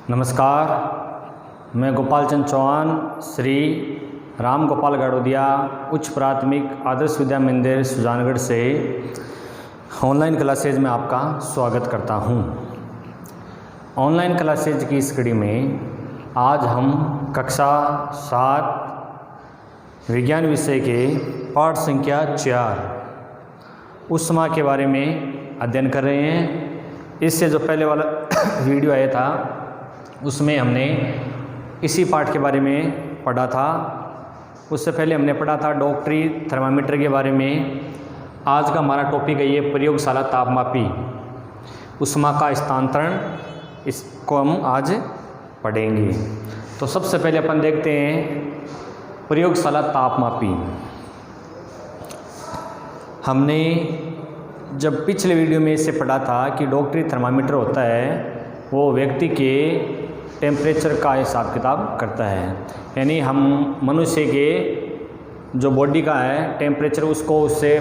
नमस्कार, मैं गोपाल चंद चौहान श्री राम गोपाल गाड़ोदिया उच्च प्राथमिक आदर्श विद्या मंदिर सुजानगढ़ से ऑनलाइन क्लासेज में आपका स्वागत करता हूं। ऑनलाइन क्लासेज की इस कड़ी में आज हम कक्षा 7 विज्ञान विषय के पाठ संख्या 4 ऊष्मा के बारे में अध्ययन कर रहे हैं। इससे जो पहले वाला वीडियो आया था उसमें हमने इसी पाठ के बारे में पढ़ा था। उससे पहले हमने पढ़ा था डॉक्टरी थर्मामीटर के बारे में। आज का हमारा टॉपिक है ये प्रयोगशाला तापमापी ऊष्मा का स्थानांतरण, इसको हम आज पढ़ेंगे। तो सबसे पहले अपन देखते हैं प्रयोगशाला तापमापी। हमने जब पिछले वीडियो में इसे पढ़ा था कि डॉक्टरी थर्मामीटर होता है वो व्यक्ति के टेम्परेचर का हिसाब किताब करता है, यानी हम मनुष्य के जो बॉडी का है टेम्परेचर उसको उससे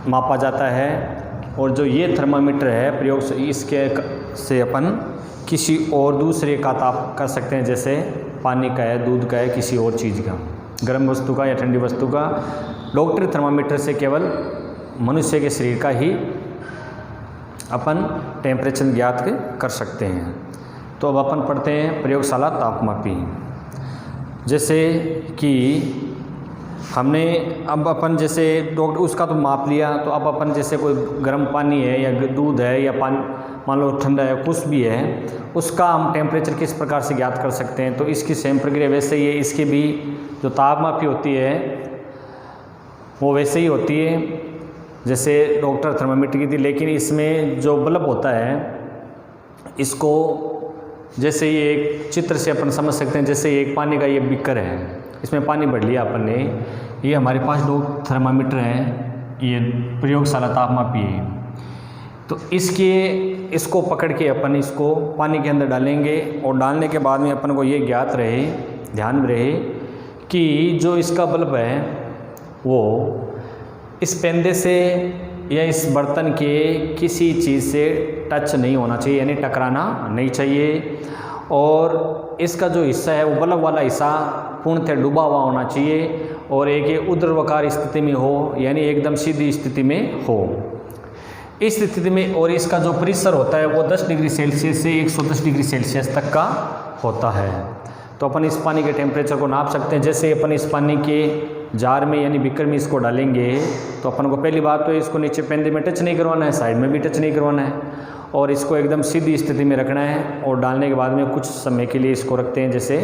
मापा जाता है। और जो ये थर्मामीटर है प्रयोग से इसके से अपन किसी और दूसरे का ताप कर सकते हैं, जैसे पानी का है, दूध का है, किसी और चीज़ का, गर्म वस्तु का या ठंडी वस्तु का। डॉक्टरी थर्मामीटर से केवल मनुष्य के शरीर का ही अपन टेम्परेचर ज्ञात कर सकते हैं। तो अब अपन पढ़ते हैं प्रयोगशाला तापमापी। जैसे कि हमने अब अपन जैसे डॉक्टर उसका तो माप लिया, तो अब अपन जैसे कोई गर्म पानी है या दूध है या पानी मान लो ठंडा है, कुछ भी है, उसका हम टेम्परेचर किस प्रकार से ज्ञात कर सकते हैं। तो इसकी सेम प्रक्रिया वैसे ही है। इसकी भी जो तापमापी होती है वो वैसे ही होती है जैसे डॉक्टर थर्मामीटर की थी, लेकिन इसमें जो बल्ब होता है इसको जैसे ये एक चित्र से अपन समझ सकते हैं। जैसे एक पानी का ये बीकर है, इसमें पानी भर लिया अपन ने, ये हमारे पास दो थर्मामीटर है, ये प्रयोगशाला तापमापी है। तो इसको पकड़ के अपन इसको पानी के अंदर डालेंगे और डालने के बाद में अपन को ये ज्ञात रहे, ध्यान में रहे कि जो इसका बल्ब है वो इस पेंदे से या इस बर्तन के किसी चीज़ से टच नहीं होना चाहिए, यानी टकराना नहीं चाहिए। और इसका जो हिस्सा है वो बल्ब वाला हिस्सा पूर्णतः डूबा हुआ होना चाहिए और एक ये ऊर्ध्वाकार स्थिति में हो, यानी एकदम सीधी स्थिति में हो। इस स्थिति में और इसका जो प्रेशर होता है वो 10 डिग्री सेल्सियस से 110 डिग्री सेल्सियस तक का होता है। तो अपन इस पानी के टेम्परेचर को नाप सकते हैं। जैसे अपन इस पानी के जार में यानी बीकर में इसको डालेंगे तो अपन को पहली बात तो इसको नीचे पेंदे में टच नहीं करवाना है, साइड में भी टच नहीं करवाना है, और इसको एकदम सीधी स्थिति में रखना है। और डालने के बाद में कुछ समय के लिए इसको रखते हैं जैसे,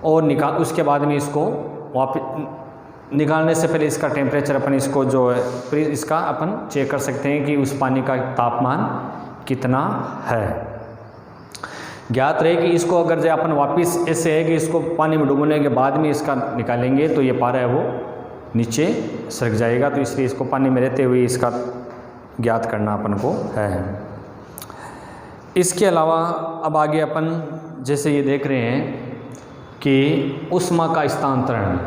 और उसके बाद में इसको वापस निकालने से पहले इसका टेम्परेचर अपन इसको जो है इसका अपन चेक कर सकते हैं कि उस पानी का तापमान कितना है। ज्ञात रहे कि इसको अगर जो अपन वापस ऐसे है कि इसको पानी में डूबने के बाद में इसका निकालेंगे तो ये पारा है वो नीचे सरक जाएगा, तो इसलिए इसको पानी में रहते हुए इसका ज्ञात करना अपन को है। इसके अलावा अब आगे अपन जैसे ये देख रहे हैं कि ऊष्मा का स्थानांतरण।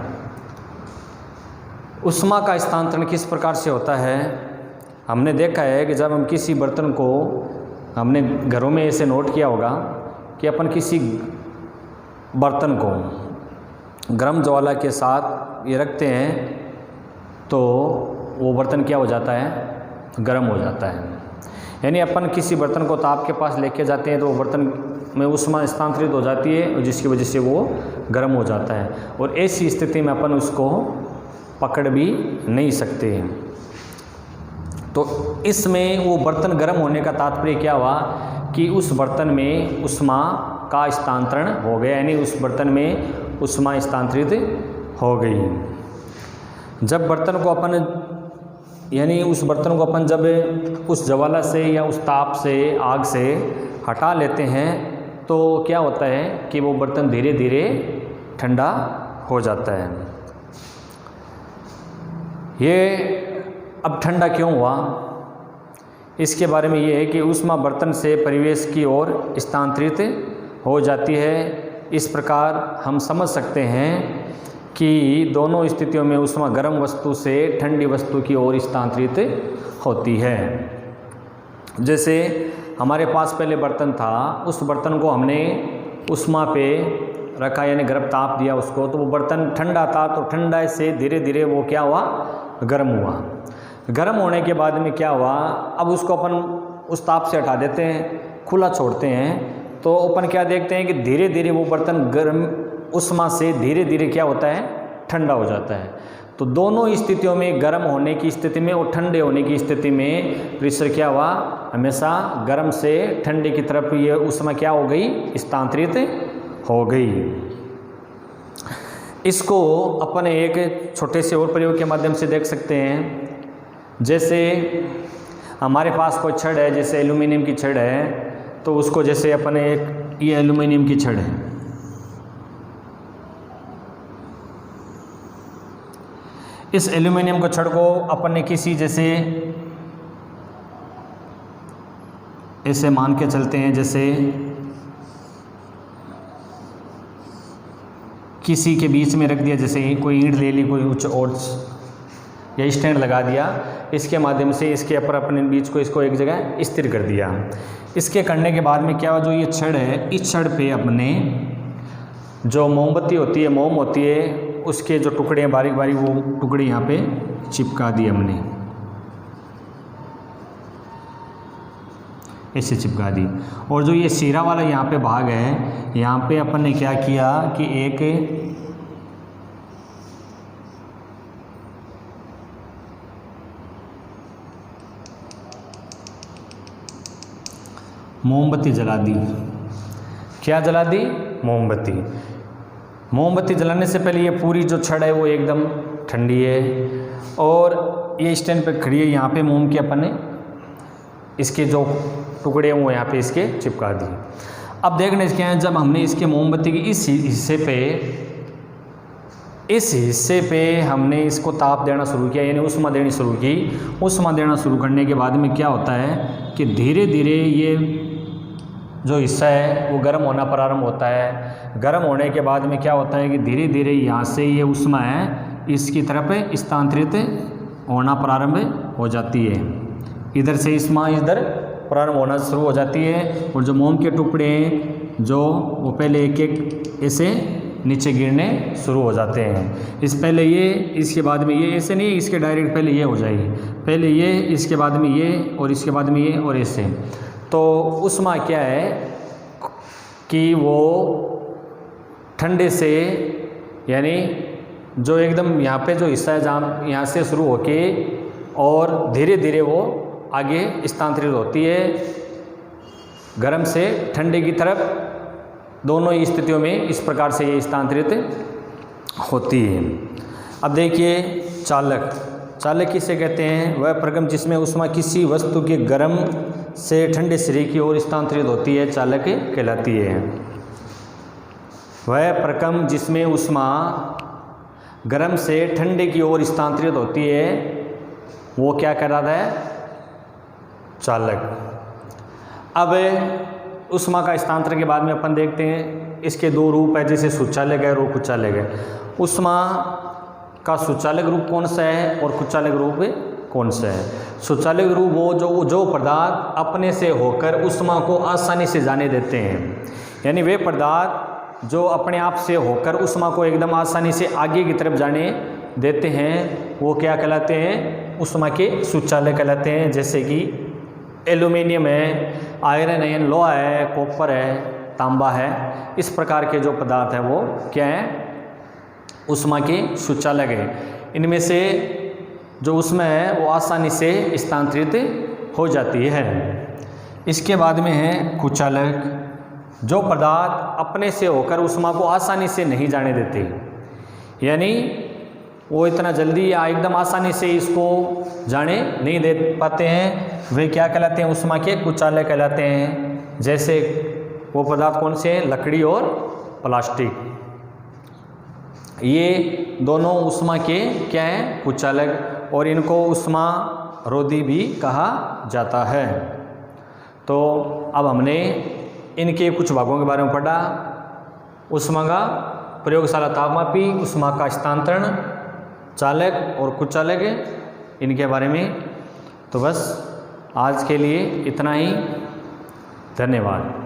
ऊष्मा का स्थानांतरण किस प्रकार से होता है। हमने देखा है कि जब हम किसी बर्तन को, हमने घरों में ऐसे नोट किया होगा कि अपन किसी बर्तन को गर्म ज्वाला के साथ ये रखते हैं तो वो बर्तन क्या हो जाता है, गर्म हो जाता है। यानी अपन किसी बर्तन को ताप के पास लेके जाते हैं तो वो बर्तन में ऊष्मा स्थानांतरित हो जाती है, जिसकी वजह से वो गर्म हो जाता है। और ऐसी स्थिति में अपन उसको पकड़ भी नहीं सकते हैं। तो इसमें वो बर्तन गर्म होने का तात्पर्य क्या हुआ कि उस बर्तन में ऊष्मा का स्थानांतरण हो गया, यानी उस बर्तन में ऊष्मा स्थानांतरित हो गई। जब बर्तन को अपन यानी उस बर्तन को अपन जब उस ज्वाला से या उस ताप से, आग से हटा लेते हैं तो क्या होता है कि वो बर्तन धीरे धीरे ठंडा हो जाता है। ये अब ठंडा क्यों हुआ, इसके बारे में ये है कि ऊष्मा बर्तन से परिवेश की ओर स्थानांतरित हो जाती है। इस प्रकार हम समझ सकते हैं कि दोनों स्थितियों में ऊष्मा गर्म वस्तु से ठंडी वस्तु की ओर स्थानांतरित होती है। जैसे हमारे पास पहले बर्तन था, उस बर्तन को हमने उष्मा पे रखा यानी गर्म ताप दिया उसको, तो वो बर्तन ठंडा था, तो ठंडा से धीरे धीरे वो क्या हुआ, गर्म हुआ। गर्म होने के बाद में क्या हुआ, अब उसको अपन उस ताप से हटा देते हैं, खुला छोड़ते हैं, तो अपन क्या देखते हैं कि धीरे धीरे वो बर्तन गर्म उष्मा से धीरे धीरे क्या होता है, ठंडा हो जाता है। तो दोनों स्थितियों में, गर्म होने की स्थिति में और ठंडे होने की स्थिति में प्रेशर क्या हुआ, हमेशा गर्म से ठंडे की तरफ ये उष्मा क्या हो गई, स्थानांतरित हो गई। इसको अपन एक छोटे से और प्रयोग के माध्यम से देख सकते हैं। जैसे हमारे पास कोई छड़ है, जैसे एल्यूमिनियम की छड़ है, तो उसको जैसे अपन एक, ये एल्यूमिनियम की छड़ है, इस एल्यूमिनियम को छड़ को अपन ने किसी जैसे ऐसे मान के चलते हैं, जैसे किसी के बीच में रख दिया, जैसे कोई ईंट ले ली, कोई कुछ और या स्टैंड लगा दिया, इसके माध्यम से इसके ऊपर अपने बीच को इसको एक जगह स्थिर कर दिया। इसके करने के बाद में क्या हुआ, जो ये छड़ है, इस छड़ पे अपने जो मोमबत्ती होती है, मोम होती है, उसके जो टुकड़े हैं बारीक बारीक, वो टुकड़े यहाँ पे चिपका दिए हमने, ऐसे चिपका दी। और जो ये सीरा वाला यहाँ पे भाग है, यहाँ पे अपन ने क्या किया कि एक मोमबत्ती जला दी। क्या जला दी, मोमबत्ती। मोमबत्ती जलाने से पहले ये पूरी जो छड़ है वो एकदम ठंडी है, और ये स्टैंड पे खड़ी है, यहाँ पे मोम के अपन ने इसके जो टुकड़े हैं वो यहाँ पे इसके चिपका दिए। अब देखने क्या है, जब हमने इसके मोमबत्ती के इस हिस्से पे हमने इसको ताप देना शुरू किया, यानी उष्मा देनी शुरू की। उष्मा देना शुरू करने के बाद में क्या होता है कि धीरे धीरे ये जो हिस्सा है वो गर्म होना प्रारंभ होता है। गर्म होने के बाद में क्या होता है कि धीरे धीरे यहाँ से ये उष्मा है इसकी तरफ स्थानांतरित होना प्रारंभ हो जाती है। इधर से उष्मा इधर प्रारंभ होना शुरू हो जाती है, और जो मोम के टुकड़े हैं जो वो पहले एक एक ऐसे नीचे गिरने शुरू हो जाते हैं। इस पहले ये, इसके बाद में ये, ऐसे नहीं इसके डायरेक्ट पहले ये हो जाएगी, पहले ये, इसके बाद में ये, और इसके बाद में ये, और ऐसे। तो उष्मा क्या है कि वो ठंडे से, यानी जो एकदम यहाँ पे जो हिस्सा है जहाँ यहाँ से शुरू होके और धीरे धीरे वो आगे स्थानांतरित होती है गर्म से ठंडे की तरफ। दोनों ही स्थितियों में इस प्रकार से ये स्थानांतरित होती है। अब देखिए चालक। चालक किसे कहते हैं, वह प्रक्रम जिसमें उष्मा किसी वस्तु के गर्म से ठंडे सिरे की ओर स्थानांतरित होती है, चालक कहलाती है। वह प्रक्रम जिसमें उष्मा गर्म से ठंडे की ओर स्थानांतरित होती है वो क्या कहलाता है, चालक। अब उष्मा का स्थानांतरण के बाद में अपन देखते हैं इसके दो रूप है, जैसे सुचालक है और कुचालक है। उष्मा का सुचालक रूप कौन सा है और कुचालक रूप कौन सा है। सुचालक रूप वो जो पदार्थ अपने से होकर उष्मा को आसानी से जाने देते हैं, यानी वे पदार्थ जो अपने आप से होकर उष्मा को एकदम आसानी से आगे की तरफ जाने देते हैं वो क्या कहलाते हैं, उष्मा के सुचालक कहलाते हैं। जैसे कि एल्यूमिनियम है, आयरन है, लोहा है, कॉपर है, तांबा है, इस प्रकार के जो पदार्थ हैं वो क्या है, उष्मा के सुचालक है। इनमें से जो उष्मा है वो आसानी से स्थानांतरित हो जाती है। इसके बाद में है कुचालक, जो पदार्थ अपने से होकर उष्मा को आसानी से नहीं जाने देते, यानी वो इतना जल्दी या एकदम आसानी से इसको जाने नहीं दे पाते हैं, वे क्या कहलाते हैं, उष्मा के कुचालक कहलाते हैं। जैसे वो पदार्थ कौन से हैं, लकड़ी और प्लास्टिक, ये दोनों उष्मा के क्या हैं, कुचालक, और इनको उष्मा रोधी भी कहा जाता है। तो अब हमने इनके कुछ भागों के बारे में पढ़ा, उष्मा का प्रयोगशाला तापमापी, उष्मा का स्थानांतरण, चालक और कुचालक, इनके बारे में। तो बस आज के लिए इतना ही। धन्यवाद।